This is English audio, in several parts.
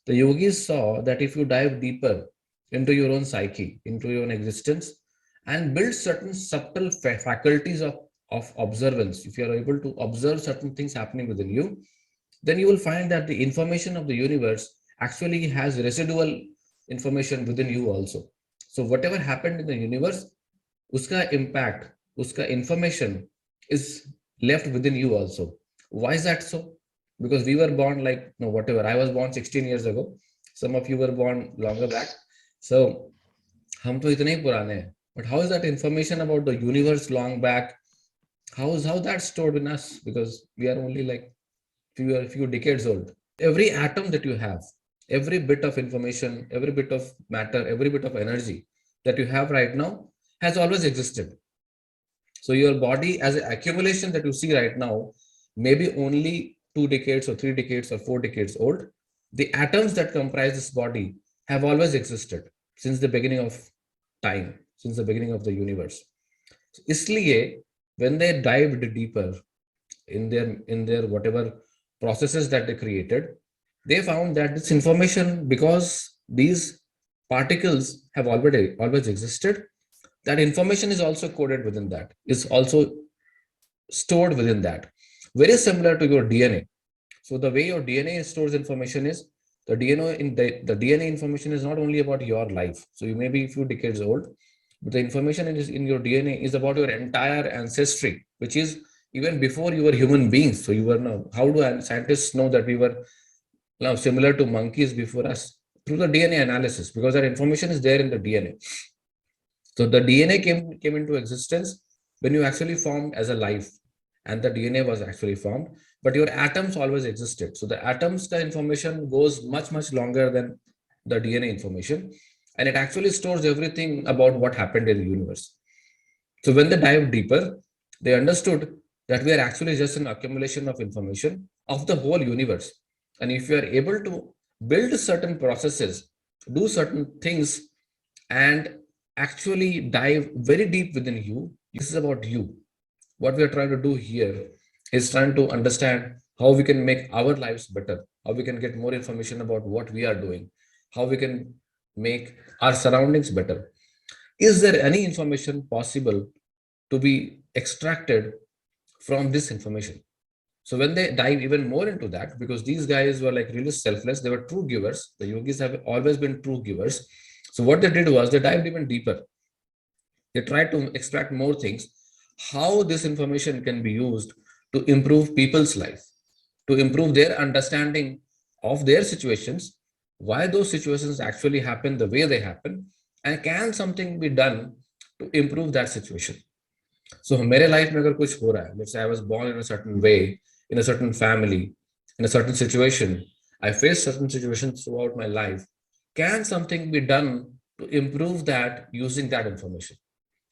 The yogis saw that if you dive deeper into your own psyche, into your own existence, and build certain subtle faculties of observance, if you are able to observe certain things happening within you, then you will find that the information of the universe actually has residual information within you also. So whatever happened in the universe, uska impact, uska information is left within you also. Why is that so? Because we were born like, no, whatever. I was born 16 years ago. Some of you were born longer back. So, हम तो इतने ही पुराने हैं. But how is that information about the universe long back? How that stored in us? Because we are only like few decades old. Every atom that you have, every bit of information, every bit of matter, every bit of energy that you have right now has always existed. So your body as an accumulation that you see right now, maybe only 2 decades or 3 decades or 4 decades old. The atoms that comprise this body have always existed since the beginning of time, since the beginning of the universe. So, इसलिए when they dived deeper in their whatever processes that they created, they found that this information, because these particles have already always existed, that information is also coded within that, is also stored within that. Very similar to your DNA. So the way your DNA stores information is the DNA information is not only about your life. So you may be a few decades old, but the information is in your DNA is about your entire ancestry, which is even before you were human beings. So you were now. How do scientists know that we were now similar to monkeys before us? Through the DNA analysis, because that information is there in the DNA. So the DNA came into existence when you actually formed as a life, and the DNA was actually formed, but your atoms always existed. So the atoms, the information goes much longer than the DNA information, and it actually stores everything about what happened in the universe. So when they dived deeper, they understood that we are actually just an accumulation of information of the whole universe. And if you are able to build certain processes, do certain things, and actually dive very deep within you, this is about you. What we are trying to do here is trying to understand how we can make our lives better, how we can get more information about what we are doing, how we can make our surroundings better. Is there any information possible to be extracted from this information? So when they dive even more into that, because these guys were like really selfless, they were true givers. The yogis have always been true givers. So what they did was they dived even deeper. They tried to extract more things, how this information can be used to improve people's life, to improve their understanding of their situations, why those situations actually happen the way they happen, and can something be done to improve that situation. So मेरे life में अगर कुछ हो रहा है, let's say I was born in a certain way, in a certain family, in a certain situation, I faced certain situations throughout my life, can something be done to improve that using that information?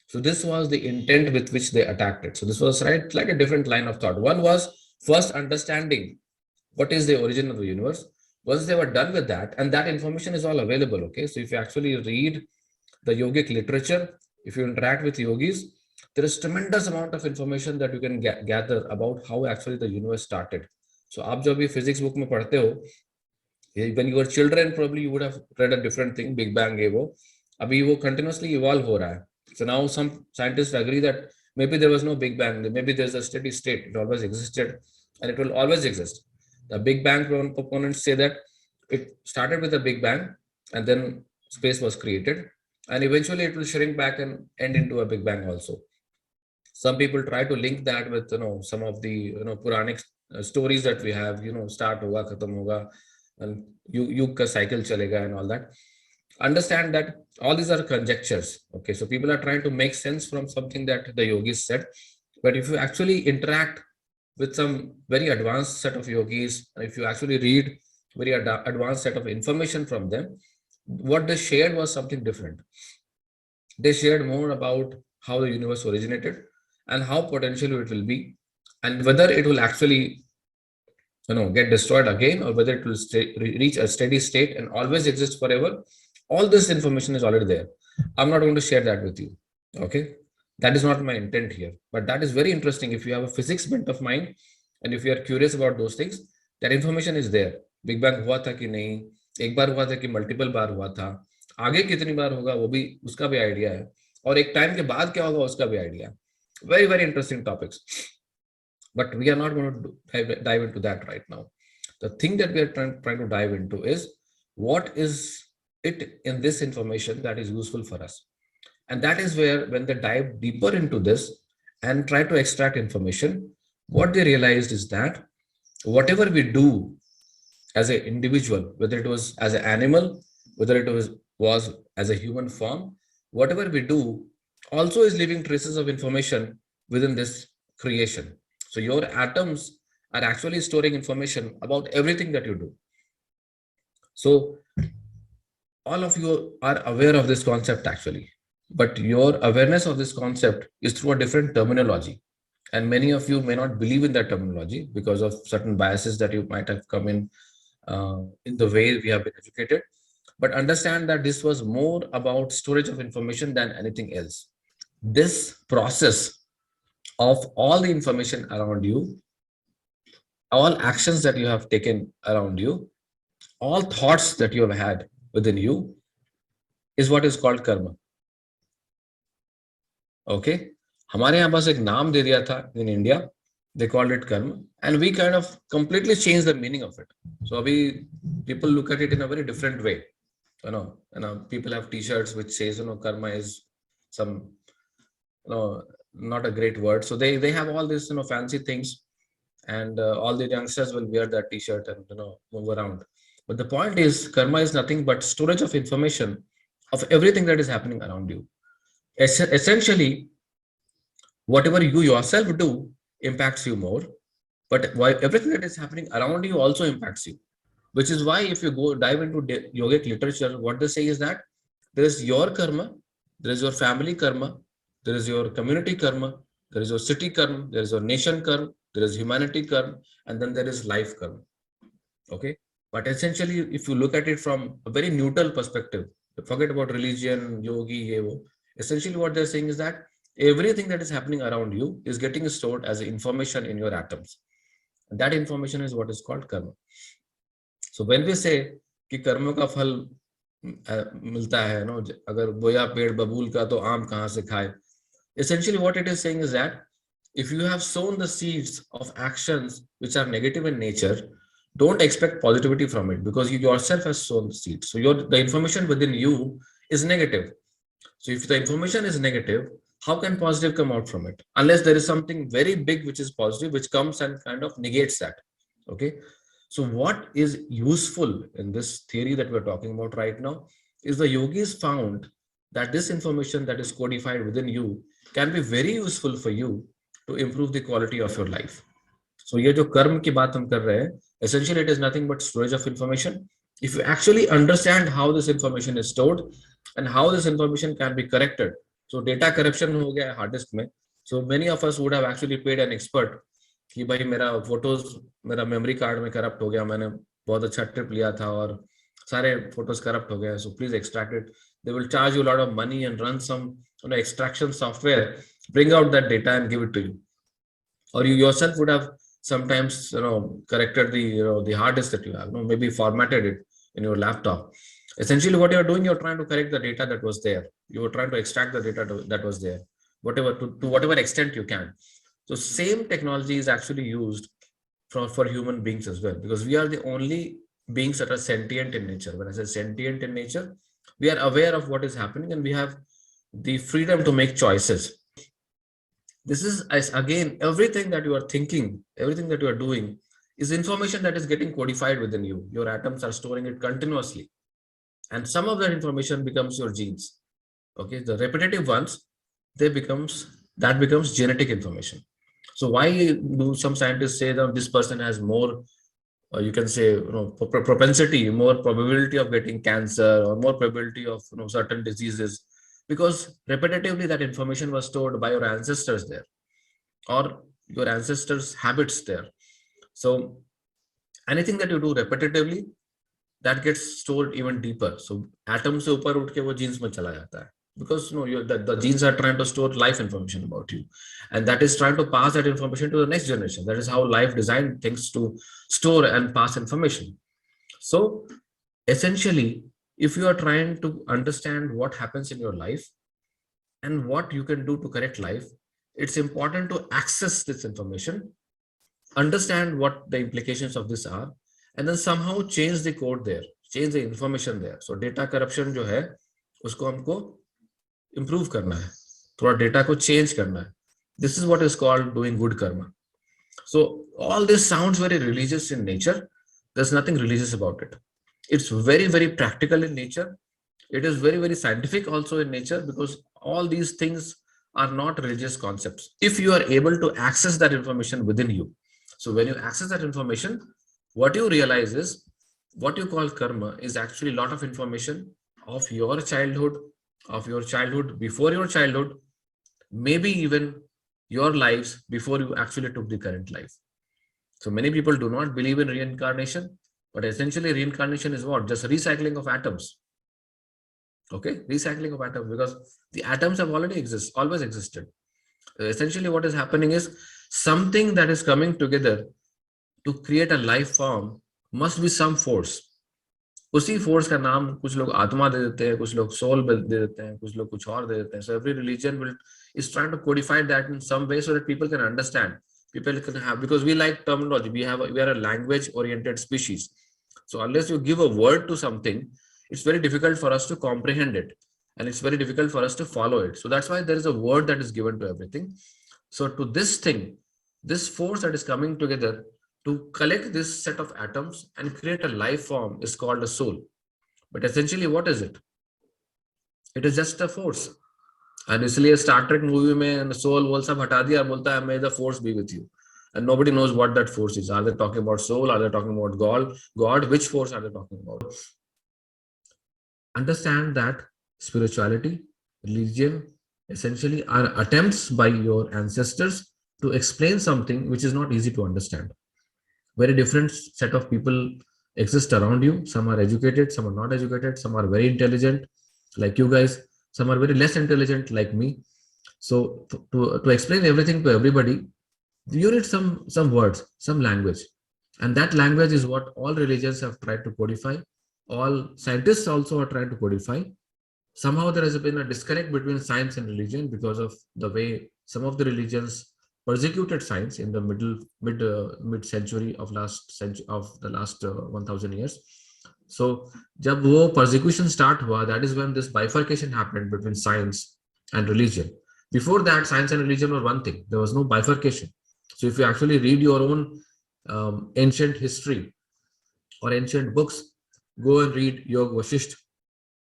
So this was the intent with which they attacked it. So this was right like a different line of thought. One was first understanding what is the origin of the universe. Once they were done with that, and that information is all available. Okay, so if you actually read the yogic literature, if you interact with yogis, there is tremendous amount of information that you can gather about how actually the universe started. So आप जब भी physics book में पढ़ते हो, when you were children, probably you would have read a different thing, Big Bang ये वो. अभी वो continuously evolve हो रहा है. So now some scientists agree that maybe there was no Big Bang, maybe there's a steady state, it always existed and it will always exist. The Big Bang proponents say that it started with a Big Bang and then space was created and eventually it will shrink back and end into a Big Bang also. Some people try to link that with some of the Puranic stories that we have, start hoga, khatam hoga, and yug ka cycle chalega and all that. Understand that all these are conjectures. Okay, so people are trying to make sense from something that the yogis said. But if you actually interact with some very advanced set of yogis, and if you actually read very advanced set of information from them, what they shared was something different. They shared more about how the universe originated and how potentially it will be, and whether it will actually get destroyed again, or whether it will reach a steady state and always exist forever. All this information is already there. I'm not going to share that with you. Okay, that is not my intent here, but that is very interesting. If you have a physics bent of mind and if you are curious about those things, that information is there. Big Bang hua tha ki nahi, एक बार हुआ था कि multiple बार हुआ था, आगे कितनी बार होगा वो भी, उसका भी आइडिया है, और एक टाइम के बाद क्या होगा उसका भी idea. Very very interesting topics, but we are not going to dive into that right now. The thing that we are trying to dive into is what is it in this information that is useful for us. And that is where, when they dive deeper into this and try to extract information, what they realized is that whatever we do as an individual, whether it was as an animal, whether it was as a human form, whatever we do also is leaving traces of information within this creation. So your atoms are actually storing information about everything that you do. So all of you are aware of this concept actually, but your awareness of this concept is through a different terminology. And many of you may not believe in that terminology because of certain biases that you might have come in the way we have been educated. But understand that this was more about storage of information than anything else. This process of all the information around you, all actions that you have taken around you, all thoughts that you have had within you is what is called karma. Okay? हमारे यहाँ पास एक नाम दे दिया था in India, they called it karma, and we kind of completely changed the meaning of it. So abhi people look at it in a very different way. People have t-shirts which says, karma is some, not a great word. So they have all this, fancy things, and all the youngsters will wear that t-shirt and, move around. But the point is, karma is nothing but storage of information of everything that is happening around you. Essentially, whatever you yourself do impacts you more, but why everything that is happening around you also impacts you. Which is why, if you go dive into yogic literature, what they say is that there is your karma, there is your family karma, there is your community karma, there is your city karma, there is your nation karma, there is humanity karma, and then there is life karma. Okay, but essentially, if you look at it from a very neutral perspective, forget about religion, yogi, essentially what they're saying is that everything that is happening around you is getting stored as information in your atoms. And that information is what is called karma. So when we say कि कर्म का फल मिलता है, अगर बोया पेड़ बबूल का तो आम कहाँ से खाए, essentially what it is saying is that if you have sown the seeds of actions which are negative in nature, don't expect positivity from it, because you yourself has sown the seeds. So the information within you is negative. So if the information is negative, how can positive come out from it? Unless there is something very big which is positive, which comes and kind of negates that. Okay. So what is useful in this theory that we're talking about right now is the yogis found that this information that is codified within you can be very useful for you to improve the quality of your life. So ये जो कर्म की बात हम कर रहे हैं, essentially it is nothing but storage of information. If you actually understand how this information is stored and how this information can be corrected, so data corruption हो गया है hard disk में, so many of us would have actually paid an expert कि भाई मेरा photos, मेरा memory card में corrupt हो गया, मैंने बहुत अच्छा ट्रिप लिया था और सारे फोटोज करप्ट हो गए, so please extract it. They will charge you a lot of money and run some extraction software, bring out that data and give it to you. Or you yourself would have sometimes corrected the hard disk that you have, maybe formatted it in your laptop. Essentially what you're doing, you're trying to correct the data that was there, you were trying to extract the data that was there, whatever, to whatever extent you can. So same technology is actually used for human beings as well, because we are the only beings that are sentient in nature. When I say sentient in nature, we are aware of what is happening and we have the freedom to make choices. This is, as again, everything that you are thinking, everything that you are doing is information that is getting codified within you. Your atoms are storing it continuously. And some of that information becomes your genes. Okay, the repetitive ones, that becomes genetic information. So why do some scientists say that this person has more, you can say, propensity, more probability of getting cancer or more probability of certain diseases? Because repetitively that information was stored by your ancestors there, or your ancestors' habits there. So anything that you do repetitively, that gets stored even deeper. So atoms se upar उठ के वो genes में चला जाता है, because the genes are trying to store life information about you, and that is trying to pass that information to the next generation. That is how life designed things to store and pass information. So Essentially, if you are trying to understand what happens in your life and what you can do to correct life, it's important to access this information, understand what the implications of this are, and then somehow change the code there, change the information there. So data corruption जो है उसको हमको improve करना है, थोड़ा data को change करना है. This is what is called doing good karma. So all this sounds very religious in nature. There's nothing religious about it. It's very, very practical in nature. It is very, very scientific also in nature, because all these things are not religious concepts. If you are able to access that information within you. So when you access that information, what you realize is what you call karma is actually a lot of information of your childhood, before your childhood, maybe even your lives before you actually took the current life. So many people do not believe in reincarnation, but essentially reincarnation is what? Just recycling of atoms. Okay, recycling of atoms, because the atoms have always existed. Essentially, what is happening is something that is coming together to create a life form must be some force. उसी force का नाम कुछ लोग आत्मा दे देते हैं, कुछ लोग सोल दे देते हैं, कुछ लोग कुछ और दे देते हैं. So every religion will is trying to codify that in some way so that people can understand. People can have, because we like terminology. We are a language oriented species. So unless you give a word to something, it's very difficult for us to comprehend it, and it's very difficult for us to follow it. So that's why there is a word that is given to everything. So to this thing, this force that is coming together to collect this set of atoms and create a life form is called a soul. But essentially, what is it? It is just a force. And इसलिए Star Trek movie में soul वो सब हटा दिया और बोलता है may the force be with you. And nobody knows what that force is. Are they talking about soul? Are they talking about God? God, which force are they talking about? Understand that spirituality, religion, essentially are attempts by your ancestors to explain something which is not easy to understand. Very different set of people exist around you. Some are educated, some are not educated, some are very intelligent like you guys, some are very less intelligent like me. So to explain everything to everybody, you need some words, some language, and that language is what all religions have tried to codify. All scientists also are trying to codify. Somehow there has been a disconnect between science and religion because of the way some of the religions persecuted science in the mid century of the last 1000 years. So जब वो persecution start हुआ, that is when this bifurcation happened between science and religion. Before that, science and religion were one thing. There was no bifurcation. So if you actually read your own ancient history or ancient books, go and read Yoga Vasisht,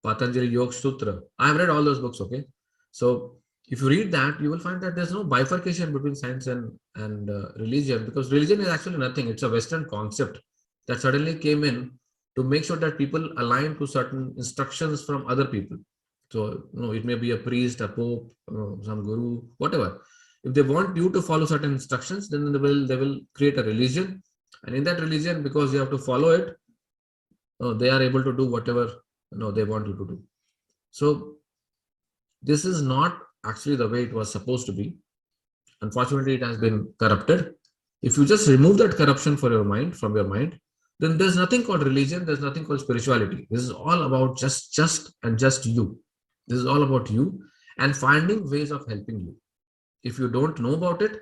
Patanjali Yoga Sutra. I have read all those books, okay? So if you read that, you will find that there's no bifurcation between science and religion, because religion is actually nothing. It's a Western concept that suddenly came in to make sure that people align to certain instructions from other people. So, it may be a priest, a pope, some guru, whatever. If they want you to follow certain instructions, then they will create a religion, and in that religion, because you have to follow it, they are able to do whatever they want you to do. So this is not actually the way it was supposed to be. Unfortunately, it has been corrupted. If you just remove that corruption from your mind, then there's nothing called religion. There's nothing called spirituality. This is all about just you. This is all about you and finding ways of helping you. If you don't know about it,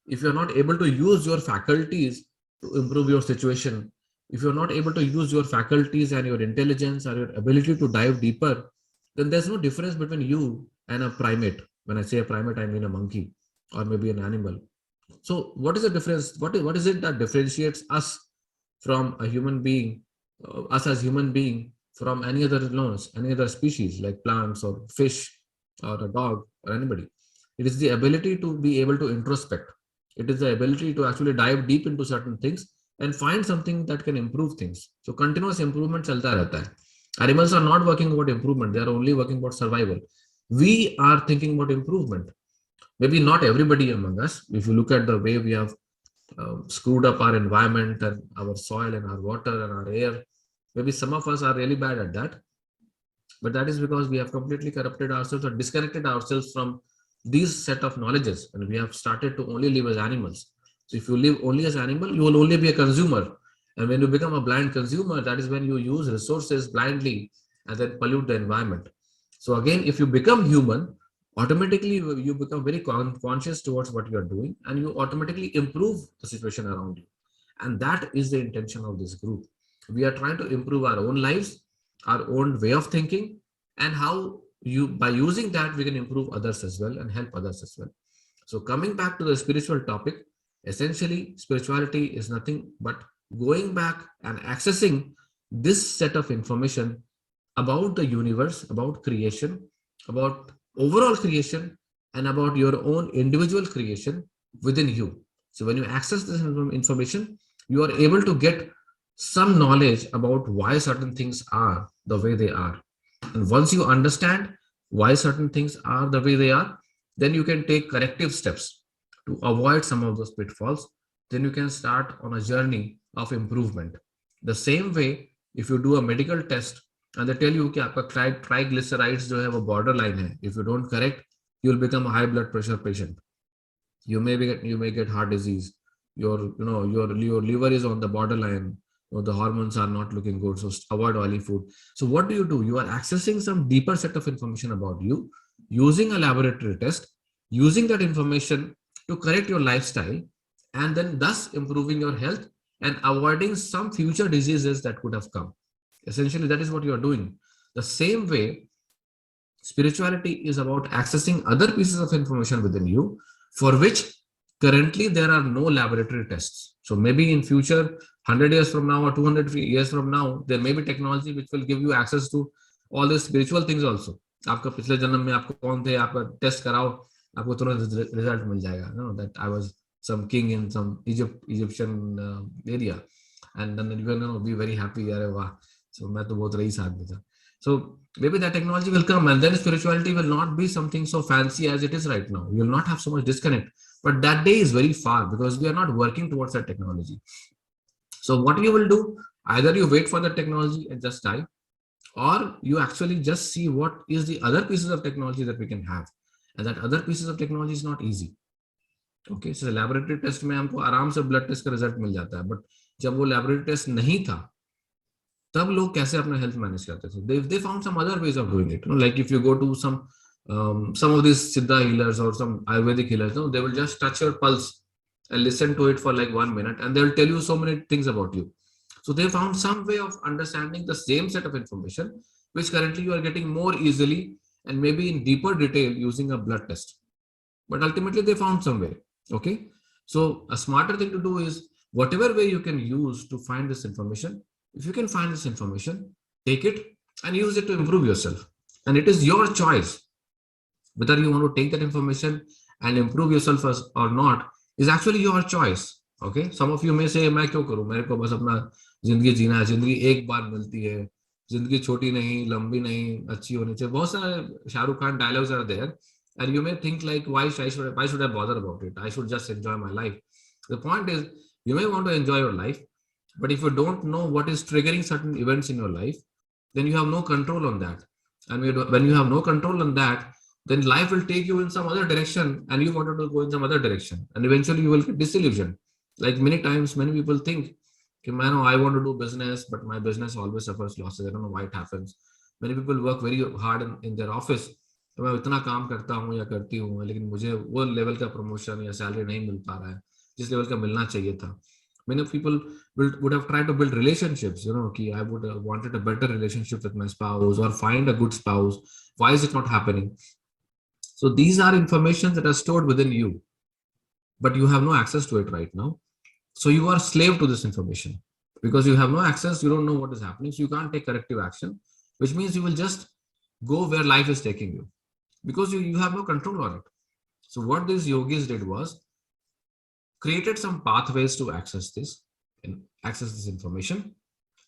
if you're not able to use your faculties to improve your situation, if you're not able to use your faculties and your intelligence or your ability to dive deeper, then there's no difference between you and a primate. When I say a primate, I mean a monkey or maybe an animal. So what is the difference? What is it that differentiates us from a human being, us as human being, from any other species like plants or fish or a dog or anybody? It is the ability to be able to introspect. It is the ability to actually dive deep into certain things and find something that can improve things. So continuous improvement chalta rehta hai. Animals are not working about improvement. They are only working about survival. We are thinking about improvement. Maybe not everybody among us. If you look at the way we have screwed up our environment and our soil and our water and our air, maybe some of us are really bad at that. But that is because we have completely corrupted ourselves or disconnected ourselves from these set of knowledges, and we have started to only live as animals. So if you live only as animal, you will only be a consumer, And when you become a blind consumer, that is when you use resources blindly and then pollute the environment. So again, if you become human, automatically you become very conscious towards what you are doing, and you automatically improve the situation around you. And that is the intention of this group. We are trying to improve our own lives, our own way of thinking, and how you by using that we can improve others as well and help others as well. So coming back to the spiritual topic, essentially spirituality is nothing but going back and accessing this set of information about the universe, about creation, about overall creation, and about your own individual creation within you. So when you access this information, you are able to get some knowledge about why certain things are the way they are. And once you understand why certain things are the way they are, then you can take corrective steps to avoid some of those pitfalls. Then you can start on a journey of improvement. The same way, if you do a medical test and they tell you कि आपका triglycerides जो है वो borderline है, if you don't correct, you will become a high blood pressure patient. You may get heart disease. Your liver is on the borderline, or the hormones are not looking good, so avoid oily food. So what do? You are accessing some deeper set of information about you, using a laboratory test, using that information to correct your lifestyle, and then thus improving your health and avoiding some future diseases that could have come. Essentially, that is what you are doing. The same way, spirituality is about accessing other pieces of information within you, for which currently there are no laboratory tests. So maybe in future, 100 years from now or 200 years from now, there may be technology which will give you access to all these spiritual things also. आपका पिछले जन्म में आपको कौन थे, आपका test कराओ, आपको तुरंत रिजल्ट मिल जाएगा. No, that I was some king in some Egyptian area, and then you're going to be very happy. अरे वाह, so मैं तो बहुत रईस आदमी था. So maybe that technology will come, and then spirituality will not be something so fancy as it is right now. You will not have so much disconnect. But that day is very far because we are not working towards that technology. So what you will do, either you wait for the technology and just die, or you actually just see what is the other pieces of technology that we can have. And that other pieces of technology is not easy. Okay, so laboratory test में हमको आराम से blood test का result मिल जाता है, but जब वो laboratory test नहीं था, तब लोग कैसे अपना health manage करते थे? They found some other ways of doing it. Like if you go to some of these Siddha healers or some Ayurvedic healers, they will just touch your pulse and listen to it for like 1 minute, and they'll tell you so many things about you. So they found some way of understanding the same set of information, which currently you are getting more easily and maybe in deeper detail using a blood test. But ultimately they found some way. Okay. So a smarter thing to do is whatever way you can use to find this information, if you can find this information, take it and use it to improve yourself. And it is your choice whether you want to take that information and improve yourself or not is actually your choice. Okay, some of you may say मैं क्यों करूं, मेरे को बस अपना जिंदगी जीना है, जिंदगी एक बार मिलती है, जिंदगी छोटी नहीं, लंबी नहीं, अच्छी होनी चाहिए. बहुत सारे Shahrukh Khan dialogues are there, and you may think like why should I bother about it? I should just enjoy my life. The point is, you may want to enjoy your life, but if you don't know what is triggering certain events in your life, then you have no control on that. And when you have no control on that, then life will take you in some other direction and you wanted to go in some other direction. And eventually you will get disillusioned. Like many times, many people think, man, I want to do business, but my business always suffers losses. I don't know why it happens. Many people work very hard in their office. मैं इतना काम करता हूँ या करती हूँ, लेकिन मुझे वो लेवल का प्रमोशन या सैलरी नहीं मिल पा रहा है जिस लेवल का मिलना चाहिए था. Many people would have tried to build relationships, I would have wanted a better relationship with my spouse or find a good spouse. Why is it not happening? So these are information that are stored within you, but you have no access to it right now. So you are slave to this information because you have no access. You don't know what is happening. So you can't take corrective action, which means you will just go where life is taking you because you have no control on it. So what these yogis did was created some pathways to access this and access this information.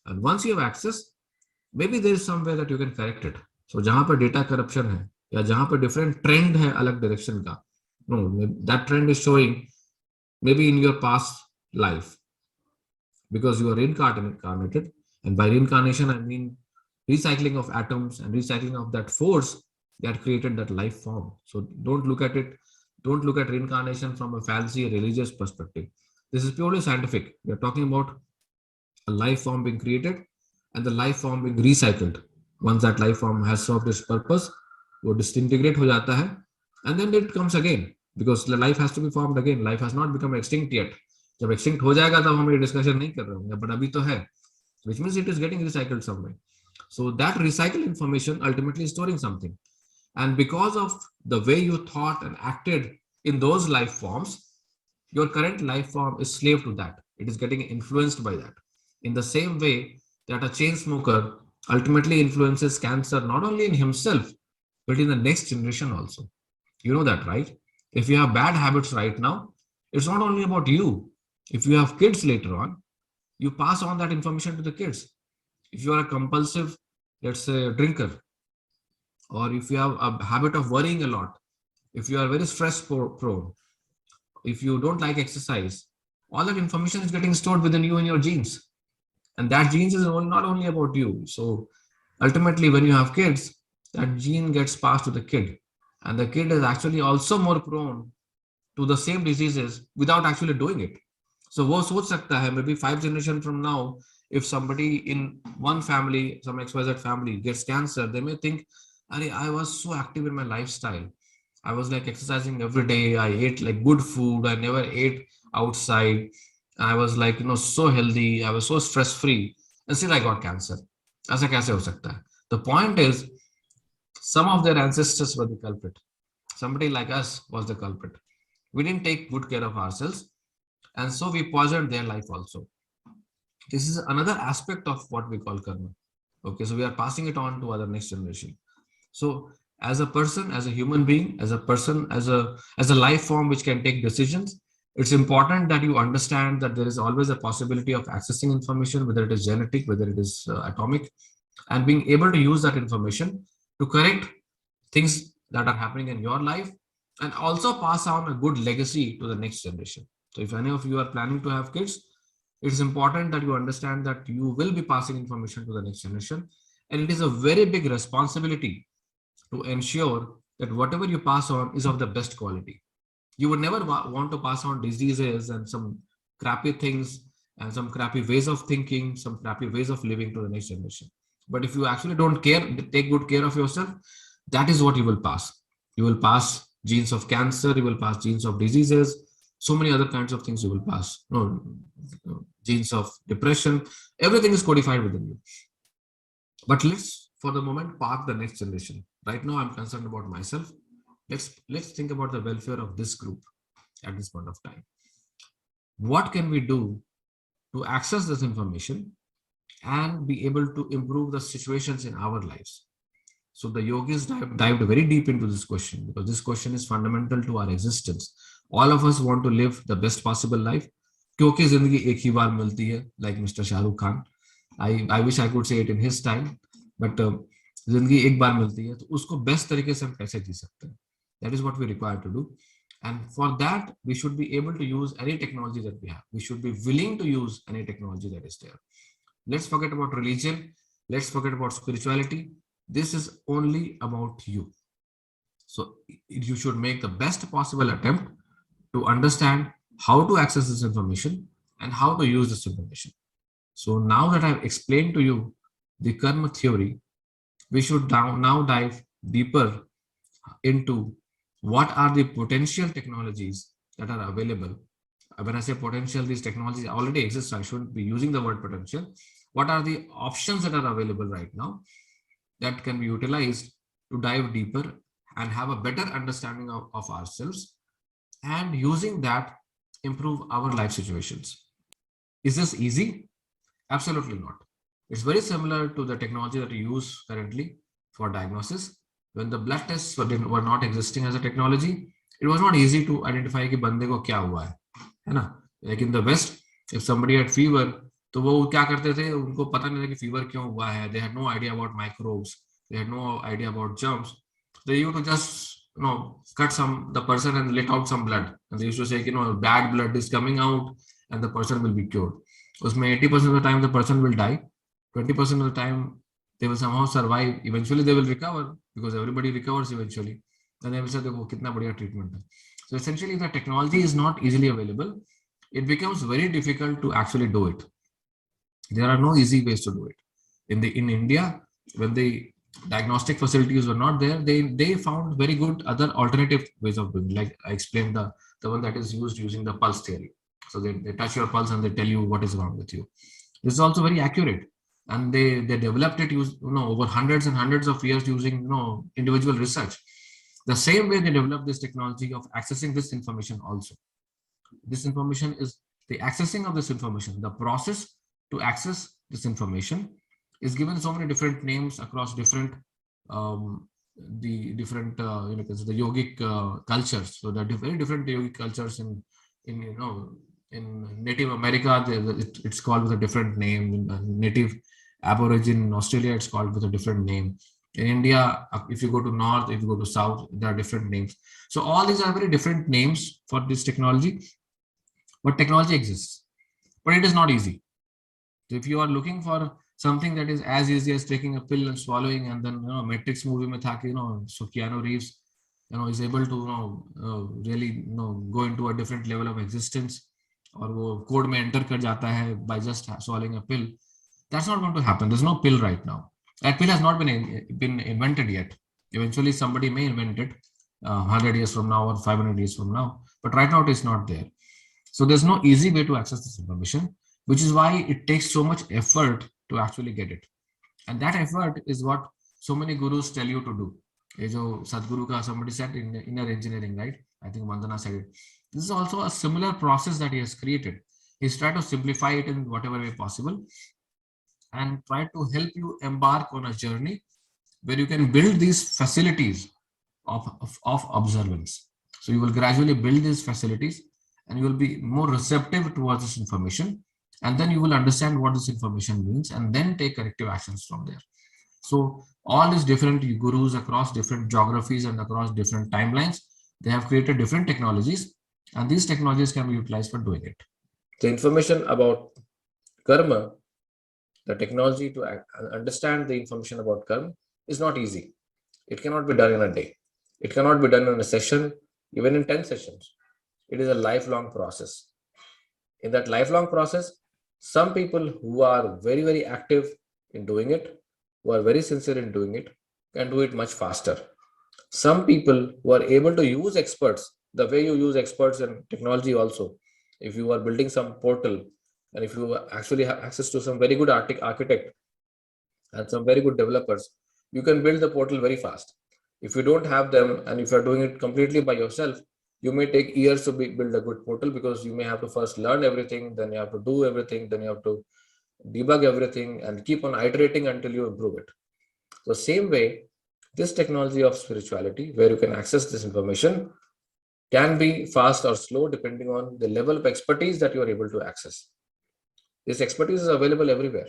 And once you have access, maybe there is some way that you can correct it. So जहां पर data corruption है या जहां पर different trend है अलग direction का, that trend is showing maybe in your past life because you are reincarnated, and by reincarnation I mean recycling of atoms and recycling of that force that created that life form. So don't look at reincarnation from a fancy religious perspective. This is purely scientific. We are talking about a life form being created and the life form being recycled. Once that life form has served its purpose, वो disintegrate हो जाता है, and then it comes again because the life has to be formed again. Life has not become extinct yet. जब extinct हो जाएगा तब हम ये discussion नहीं कर रहे होंगे, but अभी तो है, which means it is getting recycled somewhere. So that recycled information ultimately is storing something. And because of the way you thought and acted in those life forms, your current life form is slave to that. It is getting influenced by that. In the same way that a chain smoker ultimately influences cancer not only in himself, but in the next generation also. You know that, right? If you have bad habits right now, it's not only about you. If you have kids later on, you pass on that information to the kids. If you are a compulsive, let's say, drinker, or if you have a habit of worrying a lot, if you are very stress prone, if you don't like exercise, all that information is getting stored within you and your genes. And that genes is not only about you. So ultimately, when you have kids, that gene gets passed to the kid. And the kid is actually also more prone to the same diseases without actually doing it. So वो सोच सकता है maybe 5 generations from now, if somebody in one family, some XYZ family gets cancer, they may think, I was so active in my lifestyle. I was like exercising every day. I ate like good food. I never ate outside. I was like, so healthy. I was so stress free. And still I got cancer. ऐसा कैसे हो सकता है? The point is, some of their ancestors were the culprit. Somebody like us was the culprit. We didn't take good care of ourselves, and so we poisoned their life also. This is another aspect of what we call karma. Okay, so we are passing it on to our next generation. So as a person, as a human being, as a person, as a life form which can take decisions, it's important that you understand that there is always a possibility of accessing information, whether it is genetic, whether it is atomic, and being able to use that information to correct things that are happening in your life and also pass on a good legacy to the next generation. So if any of you are planning to have kids, it is important that you understand that you will be passing information to the next generation, and it is a very big responsibility to ensure that whatever you pass on is of the best quality. You would never want to pass on diseases and some crappy things and some crappy ways of thinking, some crappy ways of living to the next generation. But if you actually don't care, take good care of yourself, that is what you will pass. You will pass genes of cancer, you will pass genes of diseases, so many other kinds of things you will pass. Genes of depression, everything is codified within you. But let's, for the moment, park the next generation. Right now, I'm concerned about myself. Let's think about the welfare of this group at this point of time. What can we do to access this information and be able to improve the situations in our lives? So the yogis dived very deep into this question because this question is fundamental to our existence. All of us want to live the best possible life. क्योंकि जिंदगी एक ही बार मिलती है, like Mr. Shahrukh Khan. I wish I could say it in his time, but जिंदगी एक बार मिलती है, तो उसको बेस्ट तरीके से हम कैसे जी सकते हैं? That is what we require to do. And for that, we should be able to use any technology that we have. We should be willing to use any technology that is there. Let's forget about religion. Let's forget about spirituality. This is only about you. So you should make the best possible attempt to understand how to access this information and how to use this information. So now that I've explained to you the karma theory, we should now dive deeper into what are the potential technologies that are available. When I say potential, these technologies already exist. I shouldn't be using the word potential. What are the options that are available right now that can be utilized to dive deeper and have a better understanding of ourselves, and using that improve our life situations? Is this easy? Absolutely not. It's very similar to the technology that we use currently for diagnosis. When the blood tests were not existing as a technology, it was not easy to identify कि बंदे को क्या हुआ है ना? Like in the West, if somebody had fever, तो वो क्या करते थे? उनको पता नहीं था कि fever क्यों हुआ है. They had no idea about microbes. They had no idea about germs. They used to just cut the person and let out some blood, and they used to say bad blood is coming out and the person will be cured. उसमें 80% of the time the person will die. 20% of the time they will somehow survive. Eventually they will recover because everybody recovers eventually. And they will say, देखो कितना बढ़िया treatment है. So essentially, the technology is not easily available. It becomes very difficult to actually do it. There are no easy ways to do it. In India, when the diagnostic facilities were not there, they found very good other alternative ways of doing, like I explained, the one that is used using the pulse theory. So they touch your pulse and they tell you what is wrong with you. This is also very accurate, and they developed it over hundreds and hundreds of years using individual research. The same way they developed this technology of accessing this information also. This information is the accessing of this information, the process to access this information is given so many different names across different the different the yogic cultures. So there are very different yogic cultures in in Native America. It's called with a different name. In Native Aborigine in Australia, it's called with a different name. In India, if you go to north, if you go to south, there are different names. So all these are very different names for this technology, but technology exists, but it is not easy. So if you are looking for something that is as easy as taking a pill and swallowing, and then Matrix movie mein tha ki, so Keanu Reeves is able to really go into a different level of existence, or वो code में enter कर जाता है by just swallowing a pill. That's not going to happen. There's no pill right now. That pill has not been invented yet. Eventually somebody may invent it 100 years from now or 500 years from now, but right now it is not there. So there's no easy way to access this information, which is why it takes so much effort to actually get it. And that effort is what so many gurus tell you to do. Sadhguru ka, somebody said in inner engineering, right? I think Vandana said it. This is also a similar process that he has created. He's tried to simplify it in whatever way possible and try to help you embark on a journey where you can build these facilities of observance. So you will gradually build these facilities and you will be more receptive towards this information. And then you will understand what this information means and then take corrective actions from there. So all these different gurus across different geographies and across different timelines, they have created different technologies, and these technologies can be utilized for doing it. The information about karma, the technology to understand the information about karma is not easy. It cannot be done in a day. It cannot be done in a session, even in 10 sessions. It is a lifelong process. In that lifelong process, some people who are very, very active in doing it, who are very sincere in doing it, can do it much faster. Some people who are able to use experts, the way you use experts in technology also, if you are building some portal and if you actually have access to some very good architect and some very good developers, you can build the portal very fast. If you don't have them and if you're doing it completely by yourself, you may take years to build a good portal, because you may have to first learn everything, then you have to do everything, then you have to debug everything and keep on iterating until you improve it. So same way, this technology of spirituality, where you can access this information, can be fast or slow depending on the level of expertise that you are able to access. This expertise is available everywhere.